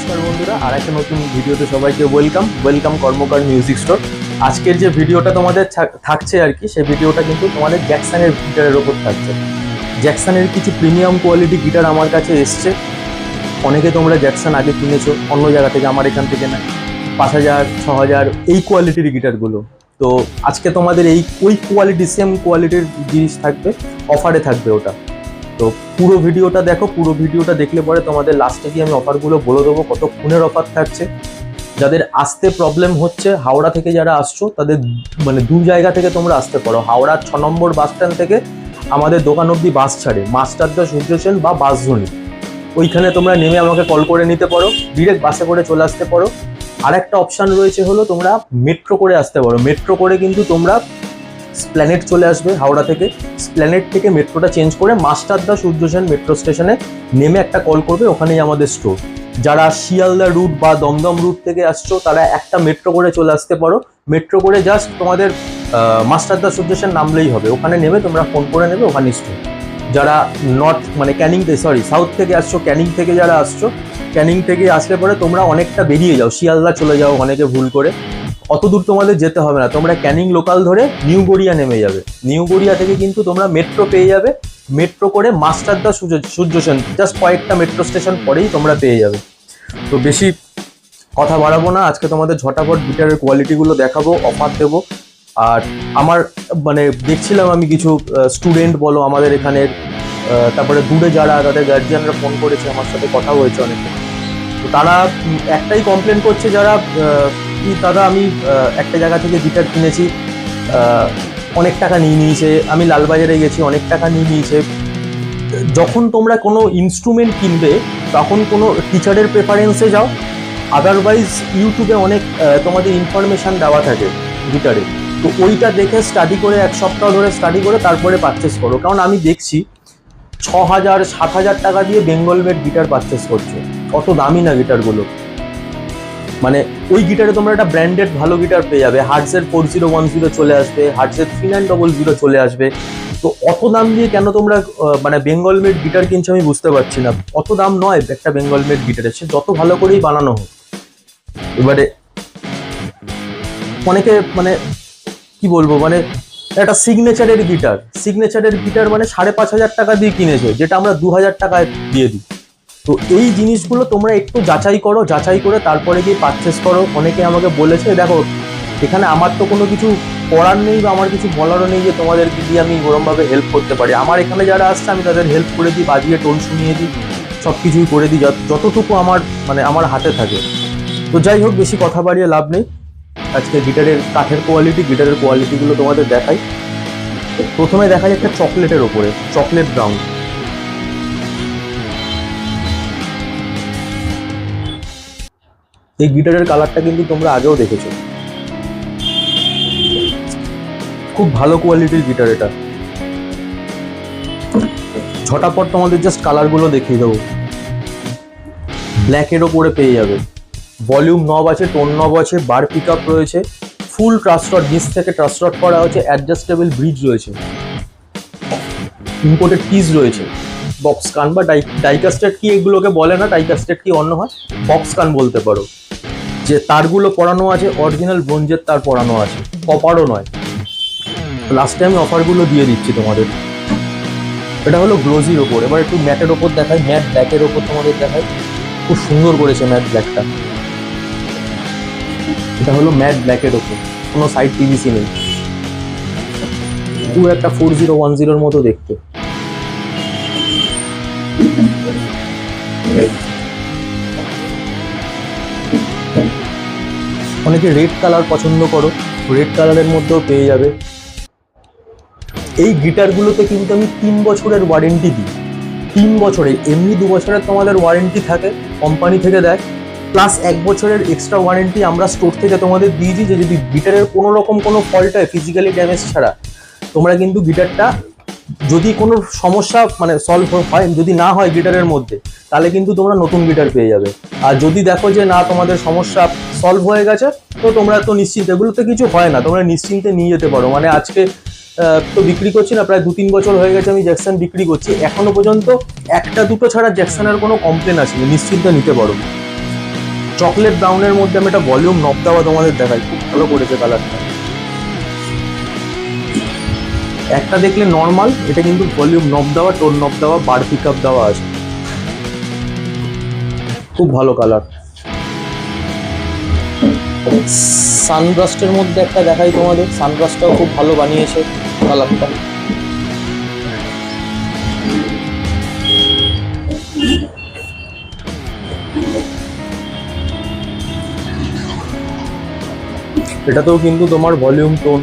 নমস্কার বন্ধুরা, আর একটা নতুন ভিডিওতে সবাইকে ওয়েলকাম কর্মকার মিউজিক স্টোর। আজকের যে ভিডিওটা তোমাদের থাকছে আর কি, সেই ভিডিওটা কিন্তু তোমাদের জ্যাকসনের গিটারের ওপর থাকছে। জ্যাকসনের কিছু প্রিমিয়াম কোয়ালিটি গিটার আমার কাছে এসছে। অনেকে তোমরা জ্যাকসন আগে কিনেছো অন্য জায়গা থেকে, আমার এখান থেকে না, 5000 6000 এই কোয়ালিটির গিটারগুলো। তো আজকে তোমাদের ওই কোয়ালিটি, সেম কোয়ালিটির জিনিস থাকবে, অফারে থাকবে ওটা। তো পুরো ভিডিওটা দেখো, পুরো ভিডিওটা দেখলে পরে তোমাদের লাস্টে গিয়ে আমি অফারগুলো বলে দেবো, কতক্ষণের অফার থাকছে। যাদের আসতে প্রবলেম হচ্ছে, হাওড়া থেকে যারা আসছো তাদের মানে দু জায়গা থেকে তোমরা আসতে পারো। হাওড়া 6 নম্বর বাস স্ট্যান্ড থেকে আমাদের দোকান অব্দি বাস ছাড়ে, মাস্টারদা, সূর্য সেন বা বাসধনী, ওইখানে তোমরা নেমে আমাকে কল করে নিতে পারো, ডিরেক্ট বাসে করে চলে আসতে পারো। আর একটা অপশান রয়েছে হলো তোমরা মেট্রো করে আসতে পারো। মেট্রো করে কিন্তু তোমরা স্প্ল্যানেট চলে আসবে হাওড়া থেকে, স্প্ল্যানেট থেকে মেট্রোটা চেঞ্জ করে মাস্টারদা সূর্য সেন মেট্রো স্টেশনে নেমে একটা কল করবে, ওখানেই আমাদের স্টোর। যারা শিয়ালদা রুট বা দমদম রুট থেকে আসছো তারা একটা মেট্রো করে চলে আসতে পারো। মেট্রো করে জাস্ট তোমাদের মাস্টারদা সূর্য সেন নামলেই হবে, ওখানে নেমে তোমরা ফোন করে নেবে, ওখানে স্টোর। যারা নর্থ মানে সাউথ থেকে আসছো, ক্যানিং থেকে যারা আসছো, ক্যানিং থেকে আসলে পরে তোমরা অনেকটা বেরিয়ে যাও, শিয়ালদা চলে যাও অনেকে ভুল করে, অত দূর তোমাদের যেতে হবে না। তোমরা ক্যানিং লোকাল ধরে নিউ গড়িয়া নেমে যাবে, নিউ গড়িয়া থেকে কিন্তু তোমরা মেট্রো পেয়ে যাবে। মেট্রো করে মাস্টারদা সূর্য সেন জাস্ট কয়েকটা মেট্রো স্টেশন পরেই তোমরা পেয়ে যাবে। তো বেশি কথা বাড়াবো না, আজকে তোমাদের ঝটাপট গিটারের কোয়ালিটিগুলো দেখাবো, অফার দেবো। আর আমার মানে দেখছিলাম আমি কিছু স্টুডেন্ট বলো আমাদের এখানের, তারপরে দূরে যারা, তাদের গার্জিয়ানরা ফোন করেছে, আমার সাথে কথা হয়েছে অনেকে। তো তারা একটাই কমপ্লেন করছে, যারা কি দাদা আমি একটা জায়গা থেকে গিটার কিনেছি, অনেক টাকা নিয়ে নিয়েছে, আমি লালবাজারে গেছি, অনেক টাকা নিয়ে নিয়েছে। যখন তোমরা কোনো ইনস্ট্রুমেন্ট কিনবে তখন কোনো টিচারের প্রেফারেন্সে যাও, আদারওয়াইজ ইউটিউবে অনেক তোমাদের ইনফরমেশান দেওয়া থাকে গিটারে, তো ওইটা দেখে স্টাডি করে, এক সপ্তাহ ধরে স্টাডি করে তারপরে পারচেস করো। কারণ আমি দেখছি 6000 7000 টাকা দিয়ে বেঙ্গল মেড গিটার পারচেস করছে, অত দামি না গিটারগুলো। মানে ওই গিটারে তোমরা একটা ব্র্যান্ডেড ভালো গিটার পেয়ে যাবে, হার্টজের 4010 চলে আসবে, হার্টজের 3900 চলে আসবে। তো অত দাম দিয়ে কেন তোমরা মানে বেঙ্গল মেড গিটার কিনছো আমি বুঝতে পারছি না। অত দাম নয় একটা বেঙ্গল মেড গিটারের, সে যত ভালো করেই বানানো হোক। এবারে অনেকে মানে কি বলবো, মানে একটা সিগনেচারের গিটার মানে 5500 টাকা দিয়ে কিনেছে, যেটা আমরা 2000 টাকায় দিয়ে দিই। তো এই জিনিসগুলো তোমরা একটু যাচাই করে তারপরে গিয়ে পারচেস করো। অনেকে আমাকে বলেছে, দেখো এখানে আমার তো কোনো কিছু করার নেই বা আমার কিছু বলারও নেই যে তোমাদেরকে দিয়ে আমি ওরমভাবে হেল্প করতে পারি। আমার এখানে যারা আসছে আমি তাদের হেল্প করে দিই, বাজিয়ে টোন শুনিয়ে দিই, সব কিছুই করে দিই যতটুকু আমার মানে আমার হাতে থাকে। তো যাই হোক, বেশি কথা বাড়িয়ে লাভ নেই, আজকে গিটারের কাঠের গিটারের কোয়ালিটিগুলো তোমাদের দেখাই। প্রথমে দেখাই একটা চকলেটের ওপরে, চকলেট ব্রাউন। এই গিটারের কালারটা কিন্তু তোমরা আগেও দেখেছো, খুব ভালো কোয়ালিটির গিটার এটা। ঝটাপট তোমাদের জাস্ট কালারগুলো দেখিয়ে দেবো। ব্ল্যাকের ওপরে পেয়ে যাবে, ভলিউম নব আছে, টোন নব আছে, বার পিক আপ রয়েছে, ফুল ট্রাস্টড, নিচ থেকে ট্রাস্টড করা হচ্ছে, অ্যাডজাস্টেবল ব্রিজ রয়েছে, ইম্পোর্টেড কিজ রয়েছে, বক্স কান বা ডাইকাস্টেড কি এগুলোকে বলে না, ডাইকাস্টেড কি অন্য হয়, বক্স কান বলতে পারো। যে তারগুলো পরানো আছে অরিজিনাল ব্রোঞ্জের তার পরানো আছে, কপারও নয়। লাস্টে আমি অফারগুলো দিয়ে দিচ্ছি তোমাদের। এটা হলো গ্লোজির ওপর। এবার একটু ম্যাটের ওপর দেখাই, ম্যাট ব্ল্যাকের ওপর তোমাদের দেখাই, খুব সুন্দর করেছে ম্যাট ব্ল্যাকটা। এটা হলো ম্যাট ব্ল্যাকের ওপর, কোনো সাইড পিভিসি নেই, পুরো একটা 4010 মতো দেখতে। অনেকে রেড কালার পছন্দ করো, রেড কালারের মধ্যেও পেয়ে যাবে। এই গিটারগুলোতে কিন্তু আমি 3 বছরের ওয়ারেন্টি দিই, 3 বছরের, এমনি 2 বছরের তোমাদের ওয়ারেন্টি থাকে কোম্পানি থেকে দেয়, প্লাস 1 বছরের এক্সট্রা ওয়ারেন্টি আমরা স্টোর থেকে তোমাদের দিয়েছি, যে যদি গিটারের কোনো রকম কোনো ফল্ট হয় ফিজিক্যালি ড্যামেজ ছাড়া, তোমরা কিন্তু গিটারটা যদি কোনো সমস্যা মানে সলভ হয়, যদি না হয় গিটারের মধ্যে, তাহলে কিন্তু তোমরা নতুন গিটার পেয়ে যাবে। আর যদি দেখো যে না তোমাদের সমস্যা সলভ হয়ে গেছে, তো তোমরা তো নিশ্চিন্তে, এগুলোতে কিছু হয় না, তোমরা নিশ্চিন্তে নিয়ে যেতে পারো। মানে আজকে তো বিক্রি করছি না, প্রায় 2-3 বছর হয়ে গেছে আমি জ্যাকসন বিক্রি করছি, এখনো পর্যন্ত একটা দুটো ছাড়া জ্যাকসনের কোনো কমপ্লেন আসেনি, নিশ্চিন্তে নিতে পারো। চকলেট ব্রাউনের মধ্যে আমি একটা ভলিউম নব দেওয়া তোমাদের দেখাই, খুব ভালো করেছে কালারটা। একটা দেখলে নর্মাল, এটা কিন্তু ভলিউম নব দেওয়া, টোন নব দেওয়া, বার পিক আপ দেওয়া আছে, খুব ভালো কালার। সানব্রাস্টের মধ্যে একটা দেখাই তোমাদের, সানব্রাস্টটাও খুব ভালো বানিয়েছে কালারটা। এটাতেও কিন্তু তোমার ভলিউম, টোন,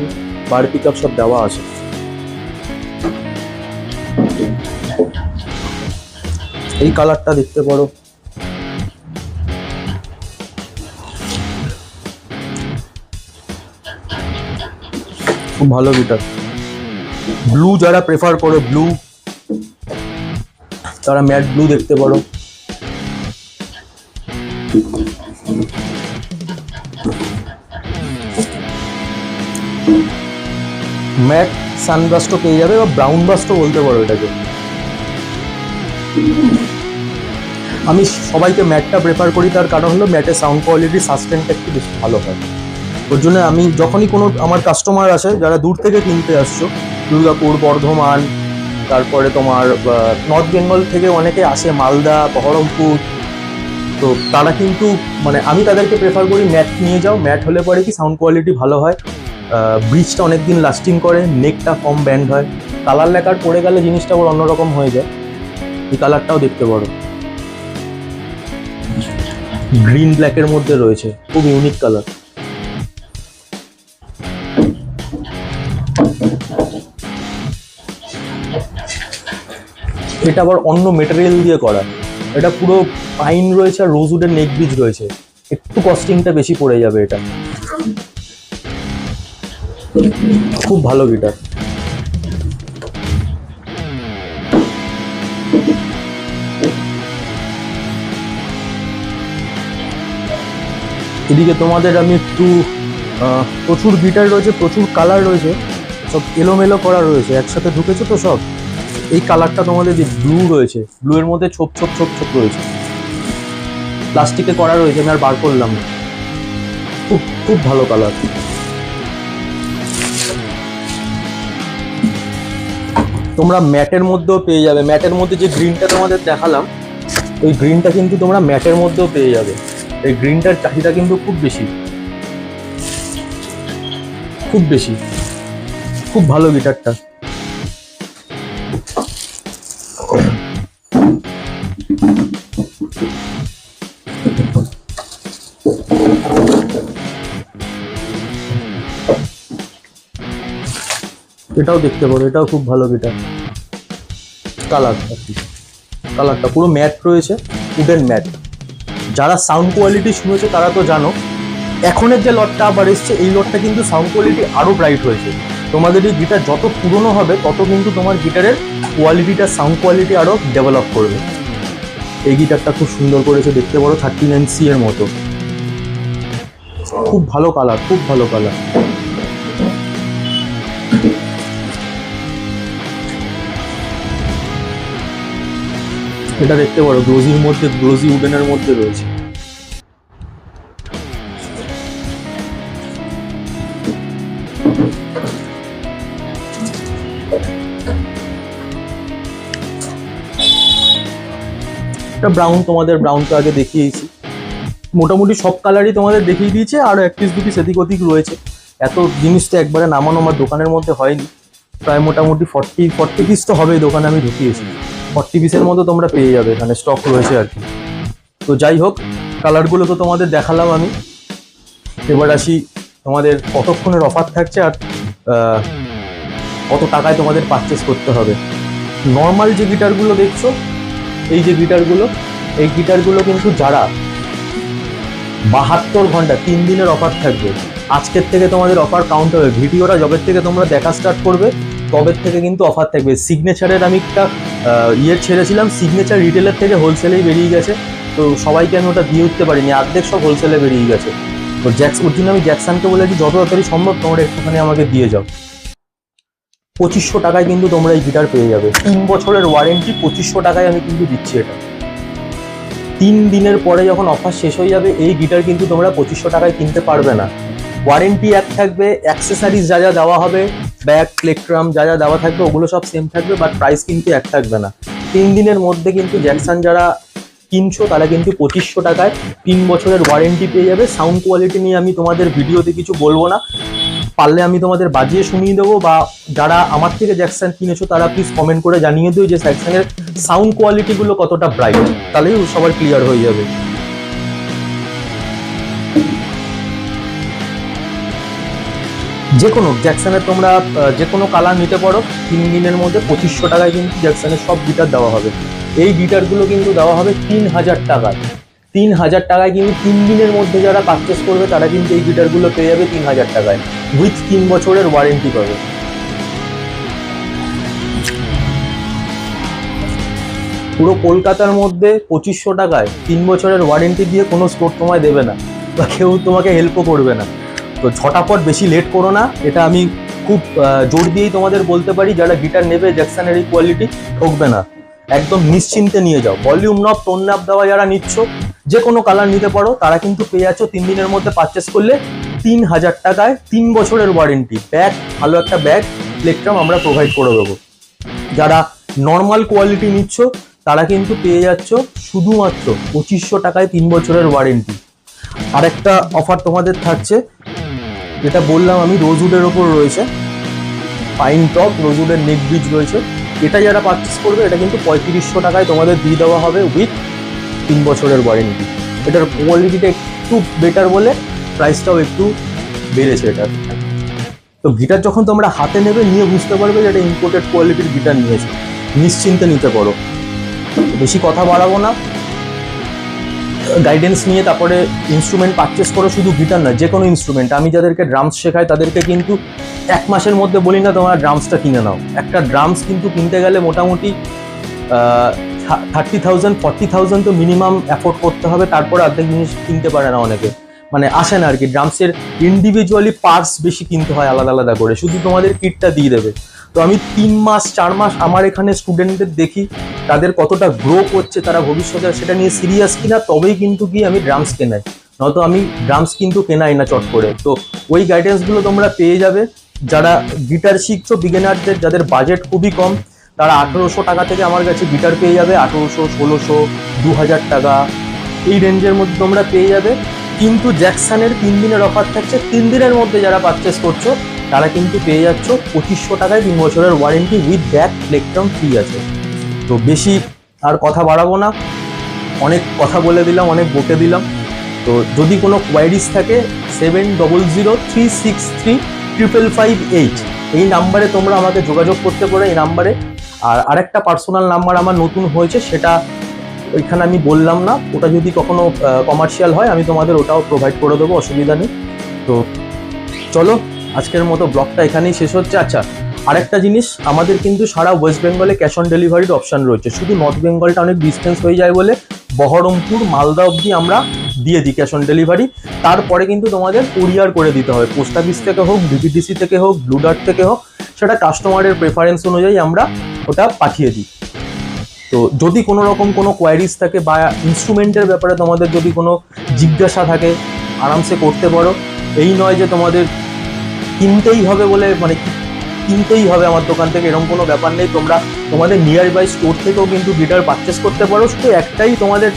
বার পিক আপ সব দেওয়া আছে। এই কালারটা দেখতে পারো, খুব ভালো গিটার। ব্লু যারা প্রেফার করো, ব্লু তারা ম্যাট ব্লু দেখতে পারো। ম্যাট সানব্রাস্টও পেয়ে যাবে, বা ব্রাউন ব্রাস্টও বলতে পারো এটাকে। আমি সবাইকে ম্যাটটা প্রেফার করি, তার কারণ হলো ম্যাটের সাউন্ড কোয়ালিটি, সাসটেনটা একটু বেশি ভালো হয়। ওর জন্য আমি যখনই কোনো আমার কাস্টমার আসে যারা দূর থেকে কিনতে আসছো, দুর্গাপুর, বর্ধমান, তারপরে তোমার নর্থ বেঙ্গল থেকে অনেকে আসে, মালদা, বহরমপুর, তো তারা কিন্তু মানে আমি তাদেরকে প্রেফার করি ম্যাট নিয়ে যাও। ম্যাট হলে পরে কি সাউন্ড কোয়ালিটি ভালো হয়, ব্রিজটা অনেক দিন লাস্টিং করে, নেকটা কম ব্যান্ড হয়, কালার লেকার পড়ে গেলে জিনিসটা আবার অন্যরকম হয়ে যায়। এই কালারটাও দেখতে পারো, গ্রিন ব্ল্যাকের মধ্যে রয়েছে, খুব ইউনিক কালার। এটা আবার অন্য মেটেরিয়াল দিয়ে করা, এটা পুরো পাইন রয়েছে আর রোজউডের নেক ব্রিজ রয়েছে, একটু কস্টিংটা বেশি পড়ে যাবে। এটা খুব ভালো গিটার। এদিকে তোমাদের আমি একটু প্রচুর গিটার রয়েছে, প্রচুর কালার রয়েছে, সব এলোমেলো করা রয়েছে, একসাথে ঢুকেছে তো সব। এই কালারটা তোমাদের যে ব্লু রয়েছে, ব্লু এর মধ্যে ছোপ ছোপ ছোপ ছোপ রয়েছে, প্লাস্টিকে করা রয়েছে, আমি আর বার করলাম না। খুব খুব ভালো কালার। তোমরা ম্যাটের মধ্যেও পেয়ে যাবে, ম্যাটের মধ্যে যে গ্রিনটা তোমাদের দেখালাম, ওই গ্রিনটা কিন্তু তোমরা ম্যাটের মধ্যেও পেয়ে যাবে। এই গ্রিনটার চাহিদা কিন্তু খুব বেশি, খুব বেশি, খুব ভালো গিটারটা। এটাও দেখতে পারো, এটাও খুব ভালো গিটার। কালারটা পুরো ম্যাট রয়েছে, উডেন ম্যাট। যারা সাউন্ড কোয়ালিটি শুনেছে তারা তো জানো, এখনের যে লটটা আবার এসছে, এই লটটা কিন্তু সাউন্ড কোয়ালিটি আরো ব্রাইট হয়েছে। তোমাদের এই গিটার যত পুরনো হবে তত কিন্তু তোমার গিটারের কোয়ালিটিটা, সাউন্ড কোয়ালিটি আরো ডেভেলপ করবে। এই গিটারটা খুব সুন্দর করেছে, দেখতে পারো 39C এর মতো, খুব ভালো কালার, খুব ভালো কালার। এটা দেখতে পারো গ্লোজির মধ্যে, গ্লোজি উডেনের মধ্যে রয়েছে। এটা ব্রাউন, তোমাদের ব্রাউন তো আগে দেখিয়েছি, মোটামুটি সব কালারই তোমাদের দেখিয়ে দিয়েছে, আরো এক পিস দু পিস এদিক ওদিক রয়েছে। এত জিনিস তো একবারে নামানো আমার দোকানের মধ্যে হয়নি, প্রায় মোটামুটি 40 পিস তো হবে দোকানে আমি ঢুকিয়েছি। 40 পিসের মতো তোমরা পেয়ে যাবে, এখানে স্টক রয়েছে আর কি। তো যাই হোক, কালারগুলো তো তোমাদের দেখালাম আমি। এবার আসি তোমাদের কতক্ষণের অফার থাকছে আর কত টাকায় তোমাদের পারচেস করতে হবে। নর্মাল যে গিটারগুলো দেখছো, এই যে গিটারগুলো, এই গিটারগুলো কিন্তু যারা 72 ঘন্টা 3 দিনের অফার থাকবে, আজকের থেকে তোমাদের অফার কাউন্ট হবে। ভিডিওটা যবের থেকে তোমরা দেখা স্টার্ট করবে তবের থেকে কিন্তু অফার থাকবে। সিগনেচারের আমি একটা ছেড়েছিলাম, সিগনেচার রিটেলের থেকে হোলসেলেই বেরিয়ে গেছে, তো সবাইকে আমি ওটা দিয়ে উঠতে পারিনি, অর্ধেক সব হোলসেলে বেরিয়ে গেছে। তো ওর জন্য আমি জ্যাকসনকে বলেছি যত তাড়াতাড়ি সম্ভব তোমরা একটুখানি আমাকে দিয়ে যাও। 2500 টাকায় কিন্তু তোমরা এই গিটার পেয়ে যাবে, 3 বছরের ওয়ারেন্টি, 2500 টাকায় আমি কিন্তু দিচ্ছি এটা। 3 দিনের পরে যখন অফার শেষ হয়ে যাবে এই গিটার কিন্তু তোমরা 2500 টাকায় কিনতে পারবে না। ওয়ারেন্টি এক থাকবে, অ্যাক্সেসরিজ যা যা দেওয়া হবে, ব্যাগ, প্লেকট্রাম যা যা দেওয়া থাকবে ওগুলো সব সেম থাকবে, বাট প্রাইস কিন্তু এক থাকবে না। 3 দিনের মধ্যে কিন্তু জ্যাকসন যারা কিনছো তারা কিন্তু 2500 টাকায় 3 বছরের ওয়ারেন্টি পেয়ে যাবে। সাউন্ড কোয়ালিটি নিয়ে আমি তোমাদের ভিডিওতে কিছু বলবো না, পারলে আমি তোমাদের বাজিয়ে শুনিয়ে দেবো, বা যারা আমার থেকে জ্যাকসন কিনেছো তারা প্লিজ কমেন্ট করে জানিয়ে দিও যে জ্যাকসনের সাউন্ড কোয়ালিটিগুলো কতটা ব্রাইট, তাহলেই সবার ক্লিয়ার হয়ে যাবে। যে কোনো জ্যাকসনের তোমরা যে কোনো কালার নিতে পারো। 3 দিনের মধ্যে 2500 টাকায় কিন্তু জ্যাকসনের সব গিটার দেওয়া হবে। এই গিটারগুলো কিন্তু দেওয়া হবে 3000 টাকায়। 3000 টাকায় কিন্তু 3 দিনের মধ্যে যারা পারচেস করবে তারা কিন্তু এই গিটারগুলো পেয়ে যাবে 3000 টাকায়, উইথ 3 বছরের ওয়ারেন্টি পাবে। পুরো কলকাতার মধ্যে 2500 টাকায় 3 বছরের ওয়ারেন্টি দিয়ে কোনো স্টোর তোমায় দেবে না, বা কেউ তোমাকে হেল্পও করবে না। তো ঝটাপট বেশি লেট করো না, এটা আমি খুব জোর দিয়েই তোমাদের বলতে পারি। যারা গিটার নেবে জ্যাকসনের এই কোয়ালিটি ঠকবে না, একদম নিশ্চিন্তে নিয়ে যাও। ভলিউম নব, টোন নব দেওয়া যারা নিচ্ছ, যে কোনো কালার নিতে পারো, তারা কিন্তু পেয়ে যাচ্ছ 3 দিনের মধ্যে পারচেস করলে 3000 টাকায় 3 বছরের ওয়ারেন্টি। ব্যাগ, ভালো একটা ব্যাগ, প্লেকট্রাম আমরা প্রোভাইড করে দেবো। যারা নর্মাল কোয়ালিটি নিচ্ছ তারা কিন্তু পেয়ে যাচ্ছ শুধুমাত্র 2500 টাকায় 3 বছরের ওয়ারেন্টি। আরেকটা অফার তোমাদের থাকছে, যেটা বললাম আমি, রোজউডের ওপর রয়েছে, পাইন টপ রোজউডের নেক ব্রিজ রয়েছে। এটা যারা পারচেস করবে এটা কিন্তু 3500 টাকায় তোমাদের দিয়ে দেওয়া হবে উইথ 3 বছরের ওয়ারেন্টি। এটার কোয়ালিটিটা একটু বেটার বলে প্রাইসটাও একটু বেড়েছে এটার। তো গিটার যখন তোমরা হাতে নেবে নিয়ে বুঝতে পারবে যে এটা ইম্পোর্টেড কোয়ালিটির গিটার নিয়েছে, নিশ্চিন্তে নিতে পারো। বেশি কথা বাড়াবো না, গাইডেন্স নিয়ে তারপরে ইনস্ট্রুমেন্ট পারচেস করো। শুধু গিটার না, যে কোনো ইনস্ট্রুমেন্ট। আমি যাদেরকে ড্রামস শেখাই তাদেরকে কিন্তু 1 মাসের মধ্যে বলি না তোমরা ড্রামসটা কিনে নাও। একটা ড্রামস কিন্তু কিনতে গেলে মোটামুটি 30,000 40,000 তো মিনিমাম অ্যাফোর্ড করতে হবে, তারপরে অর্ধেক জিনিস কিনতে পারে না অনেকে, মানে আসে না আর কি। ড্রামসের ইন্ডিভিজুয়ালি পার্টস বেশি কিনতে হয় আলাদা আলাদা করে, শুধু তোমাদের কিটটা দিয়ে দেবে। তো আমি 3 মাস 4 মাস আমার এখানে স্টুডেন্টদের দেখি তাদের কতটা গ্রো করছে, তারা ভবিষ্যতে সেটা নিয়ে সিরিয়াস কিনা, তবেই কিন্তু কি আমি ড্রামস কেনাই, নয়তো আমি ড্রামস কিন্তু কেনাই না চট করে। তো ওই গাইডেন্সগুলো তোমরা পেয়ে যাবে। যারা গিটার শিখছো, বিগিনারদের যাদের বাজেট খুবই কম, তারা 1800 টাকা থেকে আমার কাছে গিটার পেয়ে যাবে। 1800, 1600, 2000 টাকা এই রেঞ্জের মধ্যে তোমরা পেয়ে যাবে। কিন্তু জ্যাকসনের 3 দিনের অফার থাকছে। 3 দিনের মধ্যে যারা পারচেস করছো তারা কিন্তু পেয়ে যাচ্ছ 2500 টাকায় 3 বছরের warranty with bag, plectrum free আছে। তো বেশি আর কথা বাড়াবো না, অনেক কথা বলে দিলাম, অনেক বকে দিলাম। তো যদি কোনো কোয়ারিজ থাকে 7003635558 এই নাম্বারে তোমরা আমাকে যোগাযোগ করতে পারো, এই নাম্বারে। আর আরেকটা পার্সোনাল নাম্বার আমার নতুন হয়েছে, সেটা ওইখানে আমি বললাম না, ওটা যদি কখনো কমার্শিয়াল হয় আমি তোমাদের ওটাও প্রোভাইড করে দেবো, অসুবিধা নেই। তো চলো, আজকের মতো ব্লগটা এখানেই শেষ হচ্ছে। আচ্ছা, আরেকটা জিনিস, আমাদের কিন্তু সারা ওয়েস্ট বেঙ্গলে ক্যাশ অন ডেলিভারির অপশান রয়েছে। শুধু নর্থ বেঙ্গলটা অনেক ডিস্টেন্স হয়ে যায় বলে বহরমপুর, মালদা অবধি আমরা দিয়ে দিই ক্যাশ অন ডেলিভারি। তারপরে কিন্তু তোমাদের কুরিয়ার করে দিতে হবে, পোস্ট অফিস থেকে হোক, ডিটিডিসি থেকে হোক, ব্লু ডার্ট থেকে হোক, সেটা কাস্টমারের প্রেফারেন্স অনুযায়ী আমরা ওটা পাঠিয়ে দিই। তো যদি কোনো রকম কোনো কোয়ারিজ থাকে বা ইনস্ট্রুমেন্টের ব্যাপারে তোমাদের যদি কোনো জিজ্ঞাসা থাকে, আরামসে করতে পারো। এই নয় যে তোমাদের কিনতেই হবে বলে, মানে কিনতেই হবে আমার দোকান থেকে, এরকম কোনো ব্যাপার নেই। তোমরা তোমাদের নিয়ার বাই স্টোর থেকেও কিন্তু গিটার পারচেস করতে পারো। শুধু একটাই তোমাদের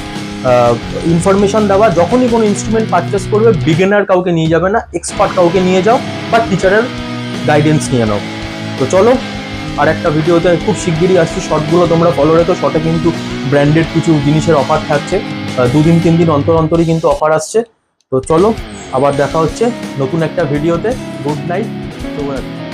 ইনফরমেশন দেওয়া, যখনই কোনো ইনস্ট্রুমেন্ট পারচেস করবে বিগিনার কাউকে নিয়ে যাবে না, এক্সপার্ট কাউকে নিয়ে যাও, বা টিচারের গাইডেন্স নিয়ে নাও। তো চলো, আর একটা ভিডিওতে খুব শিগগিরই আসছি। শর্টগুলো তোমরা ফলো রেখো, শর্টে কিন্তু ব্র্যান্ডেড কিছু জিনিসের অফার থাকছে, 2 দিন 3 দিন অন্তর অন্তরই কিন্তু অফার আসছে। তো চলো, আবার দেখা হচ্ছে নতুন একটা ভিডিওতে। গুড নাইট, শুভরাত্রি।